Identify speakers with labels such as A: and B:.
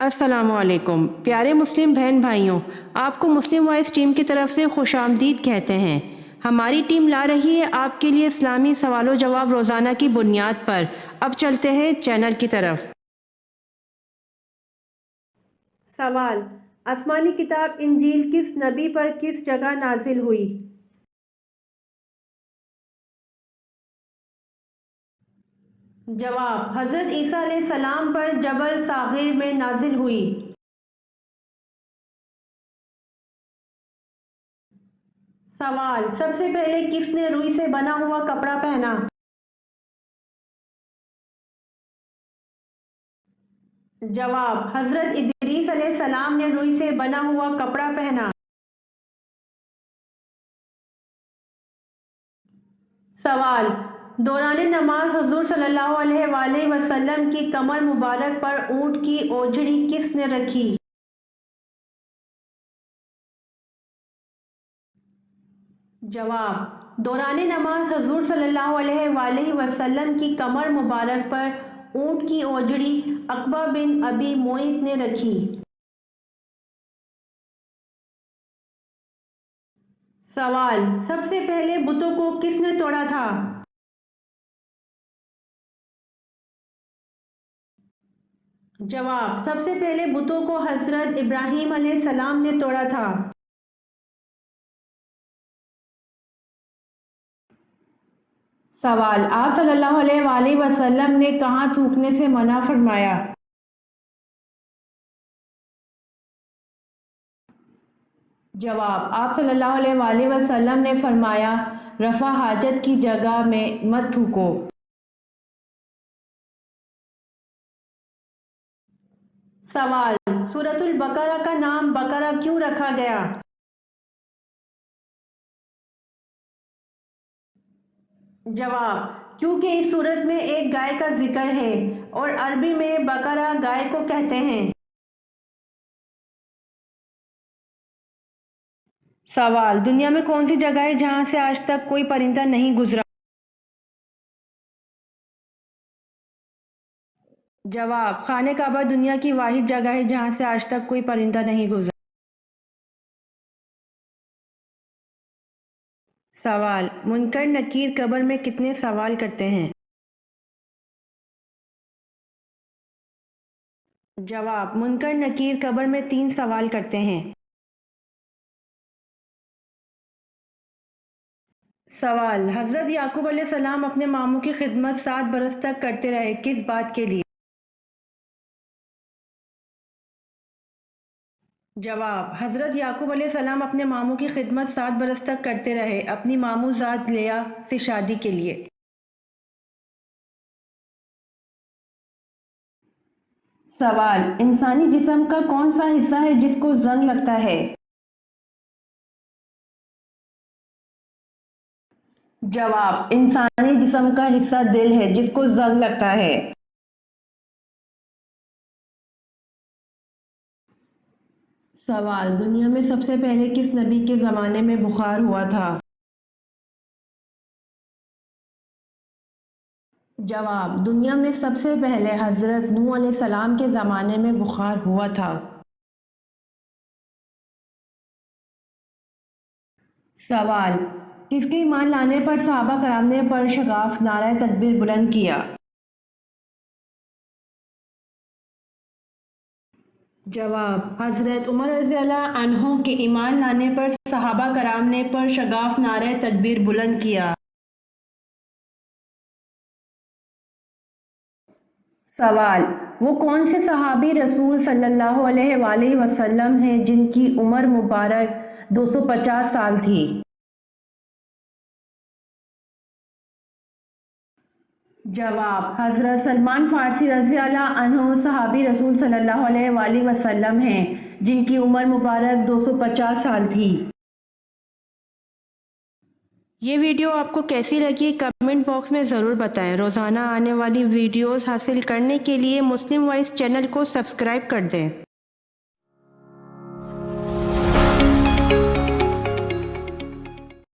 A: السلام علیکم پیارے مسلم بہن بھائیوں، آپ کو مسلم وائس ٹیم کی طرف سے خوش آمدید کہتے ہیں۔ ہماری ٹیم لا رہی ہے آپ کے لیے اسلامی سوال و جواب روزانہ کی بنیاد پر۔ اب چلتے ہیں چینل کی طرف۔ سوال: آسمانی کتاب انجیل کس نبی پر کس جگہ نازل ہوئی؟ جواب: حضرت عیسیٰ علیہ السلام پر جبل صاغر میں نازل ہوئی۔ سوال: سب سے پہلے کس نے روئی سے بنا ہوا کپڑا پہنا؟ جواب: حضرت ادریس علیہ السلام نے روئی سے بنا ہوا کپڑا پہنا۔ سوال: دوران نماز حضور صلی اللہ علیہ وآلہ وسلم کی کمر مبارک پر اونٹ کی اوجھڑی کس نے رکھی؟ جواب: دوران نماز حضور صلی اللہ علیہ وآلہ وسلم کی کمر مبارک پر اونٹ کی اوجھڑی عقبہ بن ابی معیط نے رکھی۔ سوال: سب سے پہلے بتوں کو کس نے توڑا تھا؟ جواب: سب سے پہلے بتوں کو حضرت ابراہیم علیہ السلام نے توڑا تھا۔ سوال: آپ صلی اللہ علیہ وآلہ وسلم نے کہاں تھوکنے سے منع فرمایا؟ جواب: آپ صلی اللہ علیہ وآلہ وسلم نے فرمایا رفع حاجت کی جگہ میں مت تھوکو۔ سوال: سورۃ البقرہ کا نام بقرہ کیوں رکھا گیا؟ جواب: کیونکہ اس سورت میں ایک گائے کا ذکر ہے اور عربی میں بقرہ گائے کو کہتے ہیں۔ سوال: دنیا میں کون سی جگہ ہے جہاں سے آج تک کوئی پرندہ نہیں گزرا؟ جواب: خانہ کعبہ دنیا کی واحد جگہ ہے جہاں سے آج تک کوئی پرندہ نہیں گزرا۔ سوال: منکر نکیر قبر میں کتنے سوال کرتے ہیں؟ جواب: منکر نکیر قبر میں 3 سوال کرتے ہیں۔ سوال: حضرت یعقوب علیہ السلام اپنے ماموں کی خدمت 7 برس تک کرتے رہے، کس بات کے لیے؟ جواب: حضرت یعقوب علیہ السلام اپنے ماموں کی خدمت 7 برس تک کرتے رہے اپنی ماموں ذات لیا سے شادی کے لیے۔ سوال: انسانی جسم کا کون سا حصہ ہے جس کو زنگ لگتا ہے؟ جواب: انسانی جسم کا حصہ دل ہے جس کو زنگ لگتا ہے۔ سوال: دنیا میں سب سے پہلے کس نبی کے زمانے میں بخار ہوا تھا؟ جواب: دنیا میں سب سے پہلے حضرت نوح علیہ السلام کے زمانے میں بخار ہوا تھا۔ سوال: کس کے ایمان لانے پر صحابہ کرام نے پر شگاف نعرہ تکبیر بلند کیا؟ جواب: حضرت عمر رضی اللہ عنہ کے ایمان لانے پر صحابہ کرام نے پر شگاف نعرہ تکبیر بلند کیا۔ سوال: وہ کون سے صحابی رسول صلی اللہ علیہ وآلہ وسلم ہیں جن کی عمر مبارک 250 سال تھی؟ جواب: حضرت سلمان فارسی رضی اللہ عنہ صحابی رسول صلی اللہ علیہ وآلہ وسلم ہیں جن کی عمر مبارک 250 سال تھی۔ یہ ویڈیو آپ کو کیسی لگی کمنٹ باکس میں ضرور بتائیں۔ روزانہ آنے والی ویڈیوز حاصل کرنے کے لیے مسلم وائس چینل کو سبسکرائب کر دیں۔